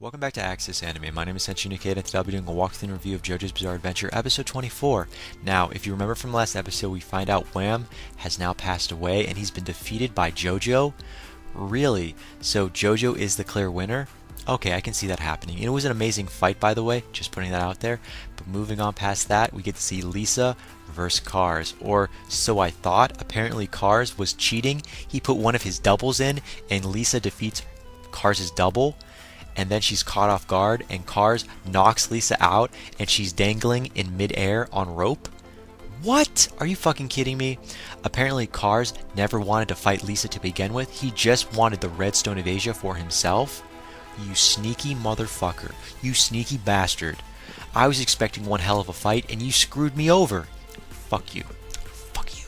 Welcome back to Access Anime. My name is Henshin Ikeda, and today I'll be doing a walkthrough and review of JoJo's Bizarre Adventure, episode 24. Now, if you remember from the last episode, we find out Wham has now passed away, and he's been defeated by JoJo. Really? So JoJo is the clear winner? Okay, I can see that happening. It was an amazing fight, by the way, just putting that out there. But moving on past that, we get to see Lisa versus Cars, or so I thought. Apparently Cars was cheating. He put one of his doubles in, and Lisa defeats Cars' double. And then she's caught off guard, and Cars knocks Lisa out, and she's dangling in midair on rope. What? Are you fucking kidding me? Apparently Cars never wanted to fight Lisa to begin with. He just wanted the Redstone of Asia for himself. You sneaky motherfucker. You sneaky bastard. I was expecting one hell of a fight, and you screwed me over. Fuck you. Fuck you.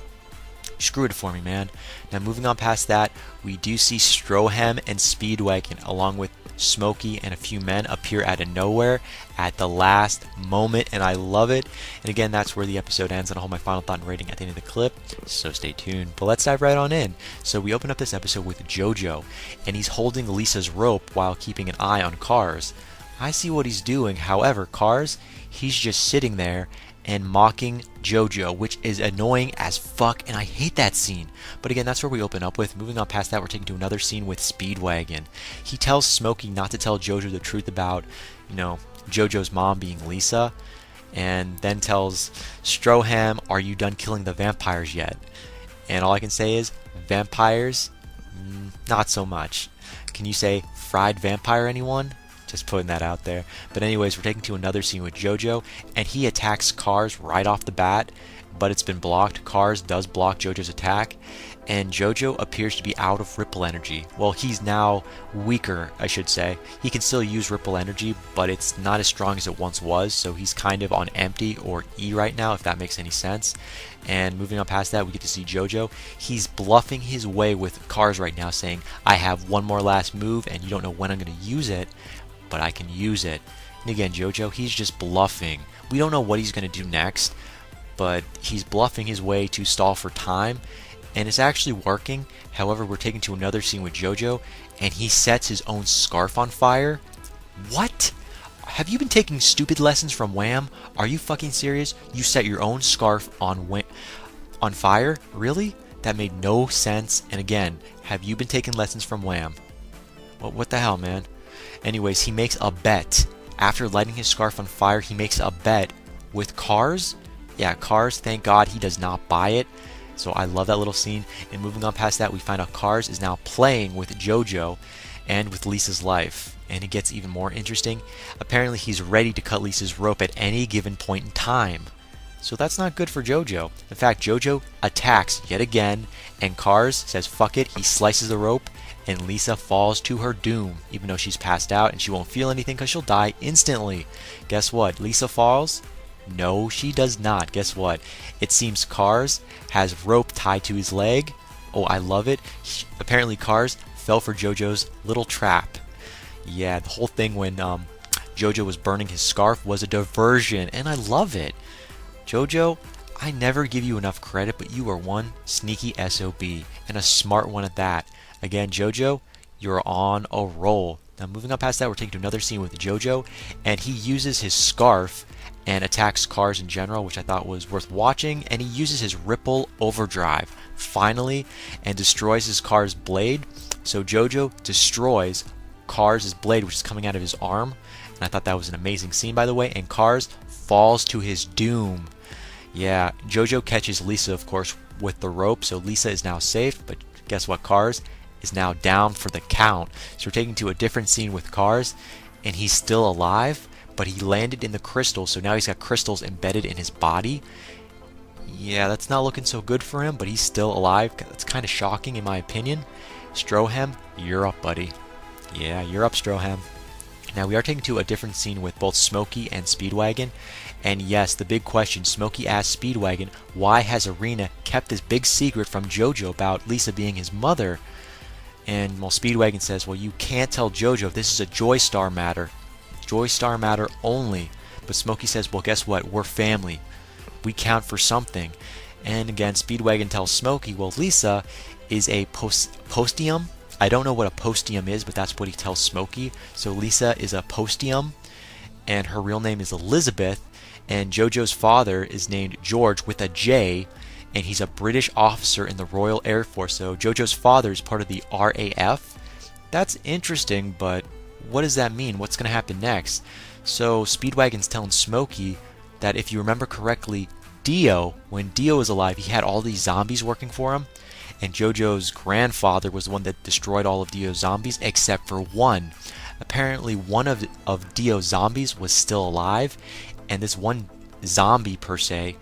You screwed it for me, man. Now moving on past that, we do see Strohem and Speedwagon, along with Smokey and a few men, appear out of nowhere at the last moment, and I love it. And again, that's where the episode ends, and I'll hold my final thought and rating at the end of the clip, so stay tuned. But let's dive right on in. So we open up this episode with JoJo, and he's holding Lisa's rope while keeping an eye on Cars. I see what he's doing. However, Cars, he's just sitting there and mocking JoJo, which is annoying as fuck, and I hate that scene. But again, that's where we open up with. Moving on past that, we're taken to another scene with Speedwagon. He tells Smokey not to tell JoJo the truth about, JoJo's mom being Lisa, and then tells Strohem, "Are you done killing the vampires yet?" And all I can say is, vampires? Not so much. Can you say fried vampire, anyone? Just putting that out there. But anyways, we're taken to another scene with JoJo, and he attacks Cars right off the bat, but it's been blocked. Cars does block JoJo's attack, and JoJo appears to be out of ripple energy. Well, he's now weaker, I should say. He can still use ripple energy, but it's not as strong as it once was, so he's kind of on empty or E right now, if that makes any sense. And moving on past that, we get to see JoJo. He's bluffing his way with Cars right now, saying, "I have one more last move, and you don't know when I'm going to use it, but I can use it." And again, JoJo, he's just bluffing. We don't know what he's going to do next, but he's bluffing his way to stall for time, and it's actually working. However, we're taken to another scene with JoJo, and he sets his own scarf on fire. What? Have you been taking stupid lessons from Wham? Are you fucking serious? You set your own scarf on fire? Really? That made no sense. And again, have you been taking lessons from Wham? What the hell, man? Anyways, he makes a bet. After lighting his scarf on fire, he makes a bet with Cars. Yeah, Cars, thank God he does not buy it. So I love that little scene. And moving on past that, we find out Cars is now playing with JoJo and with Lisa's life. And it gets even more interesting. Apparently he's ready to cut Lisa's rope at any given point in time. So that's not good for JoJo. In fact, JoJo attacks yet again, and Cars says fuck it, he slices the rope, and Lisa falls to her doom, even though she's passed out and she won't feel anything because she'll die instantly. Guess what? Lisa falls? No, she does not. Guess what? It seems Cars has rope tied to his leg. Oh, I love it. Apparently Cars fell for JoJo's little trap. Yeah, the whole thing when JoJo was burning his scarf was a diversion, and I love it. JoJo, I never give you enough credit, but you are one sneaky SOB, and a smart one at that. Again, JoJo, you're on a roll. Now moving on past that, we're taken to another scene with JoJo, and he uses his scarf and attacks Cars in general, which I thought was worth watching, and he uses his Ripple Overdrive, finally, and destroys his Cars' blade. So JoJo destroys Cars' blade, which is coming out of his arm, and I thought that was an amazing scene, by the way, and Cars falls to his doom. Yeah, JoJo catches Lisa, of course, with the rope, so Lisa is now safe, but guess what? Cars is now down for the count. So we're taking to a different scene with Cars, and he's still alive, but he landed in the crystal, so now he's got crystals embedded in his body. Yeah, that's not looking so good for him, but he's still alive. That's kind of shocking in my opinion. Strohem, you're up, buddy. Yeah, you're up, Strohem. Now we are taken to a different scene with both Smokey and Speedwagon. And yes, the big question, Smokey asks Speedwagon, why has Arena kept this big secret from JoJo about Lisa being his mother? And well, Speedwagon says, well, you can't tell JoJo, this is a Joystar matter. Joystar matter only. But Smokey says, well, guess what? We're family. We count for something. And again, Speedwagon tells Smokey, well, Lisa is a postium. I don't know what a postium is, but that's what he tells Smokey. So Lisa is a postium, and her real name is Elizabeth, and JoJo's father is named George with a J, and he's a British officer in the Royal Air Force. So JoJo's father is part of the RAF. That's interesting, but what does that mean? What's going to happen next? So Speedwagon's telling Smokey that if you remember correctly, Dio, when Dio was alive, he had all these zombies working for him, and JoJo's grandfather was the one that destroyed all of Dio's zombies except for one. Apparently one of Dio's zombies was still alive, and this one zombie per se,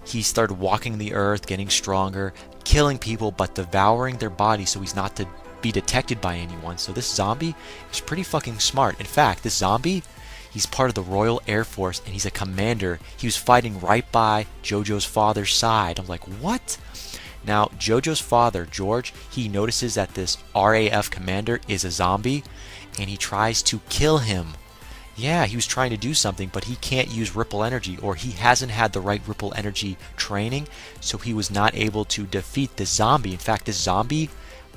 he started walking the earth, getting stronger, killing people, but devouring their bodies so he's not to be detected by anyone. So this zombie is pretty fucking smart. In fact, this zombie, he's part of the Royal Air Force, and he's a commander. He was fighting right by JoJo's father's side. I'm like, what? Now, JoJo's father, George, he notices that this RAF commander is a zombie, and he tries to kill him. Yeah, he was trying to do something, but he can't use ripple energy, or he hasn't had the right ripple energy training, so he was not able to defeat this zombie. In fact, this zombie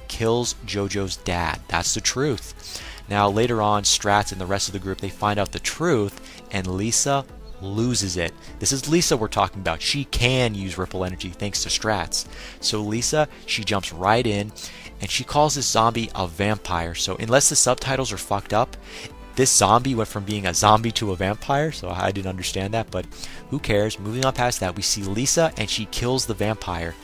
kills JoJo's dad. That's the truth. Now, later on, Strats and the rest of the group, they find out the truth, and Lisa loses it. This is Lisa we're talking about. She can use ripple energy thanks to Strats. So Lisa, she jumps right in, and she calls this zombie a vampire. So unless the subtitles are fucked up, this zombie went from being a zombie to a vampire, so I didn't understand that, but who cares? Moving on past that, we see Lisa, and she kills the vampire.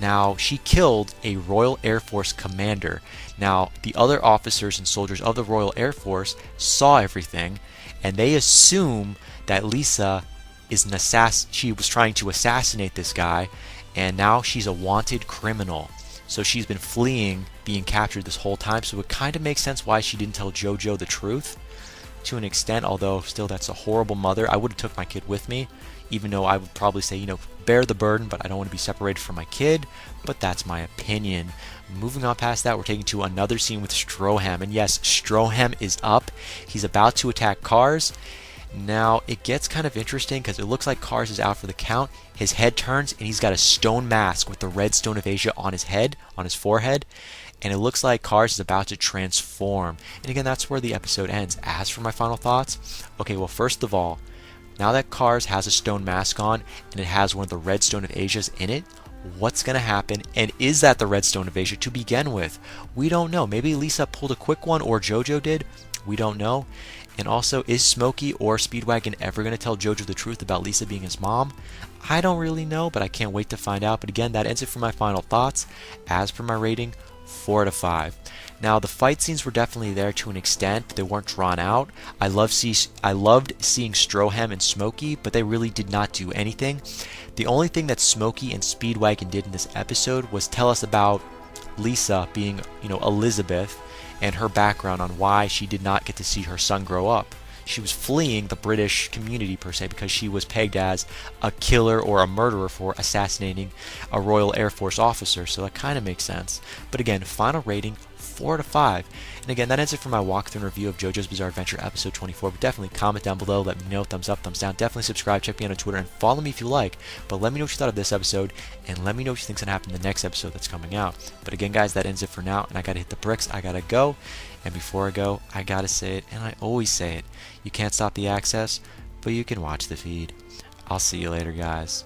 Now, she killed a Royal Air Force commander. Now, the other officers and soldiers of the Royal Air Force saw everything, and they assume that Lisa is an assassin. She was trying to assassinate this guy, and now she's a wanted criminal. So she's been fleeing, being captured this whole time, so it kind of makes sense why she didn't tell JoJo the truth to an extent, although still that's a horrible mother. I would have took my kid with me, even though I would probably say, bear the burden, but I don't want to be separated from my kid, but that's my opinion. Moving on past that, we're taken to another scene with Stroham, and yes, Stroham is up. He's about to attack Cars. Now, it gets kind of interesting because it looks like Cars is out for the count. His head turns, and he's got a stone mask with the red stone of Asia on his head, on his forehead, and it looks like Cars is about to transform. And again, that's where the episode ends. As for my final thoughts, okay, well, first of all, now that Cars has a stone mask on, and it has one of the red stone of Asias in it, what's going to happen? And is that the red stone of Asia to begin with? We don't know. Maybe Lisa pulled a quick one, or JoJo did. We don't know. And also, is Smokey or Speedwagon ever going to tell JoJo the truth about Lisa being his mom? I don't really know, but I can't wait to find out. But again, that ends it for my final thoughts. As per my rating, 4 out of 5. Now, the fight scenes were definitely there to an extent, but they weren't drawn out. I loved seeing Stroham and Smokey, but they really did not do anything. The only thing that Smokey and Speedwagon did in this episode was tell us about Lisa being, Elizabeth, and her background on why she did not get to see her son grow up. She was fleeing the British community per se because she was pegged as a killer or a murderer for assassinating a Royal Air Force officer, so that kind of makes sense. But again, final rating, 4 out of 5. And again, that ends it for my walkthrough and review of JoJo's Bizarre Adventure episode 24. But definitely comment down below, let me know, thumbs up, thumbs down. Definitely subscribe, check me out on Twitter, and follow me if you like. But let me know what you thought of this episode, and let me know what you think's gonna happen in the next episode that's coming out. But again, guys, that ends it for now, and I gotta hit the bricks, I gotta go. And before I go, I gotta say it, and I always say it. You can't stop the access, but you can watch the feed. I'll see you later, guys.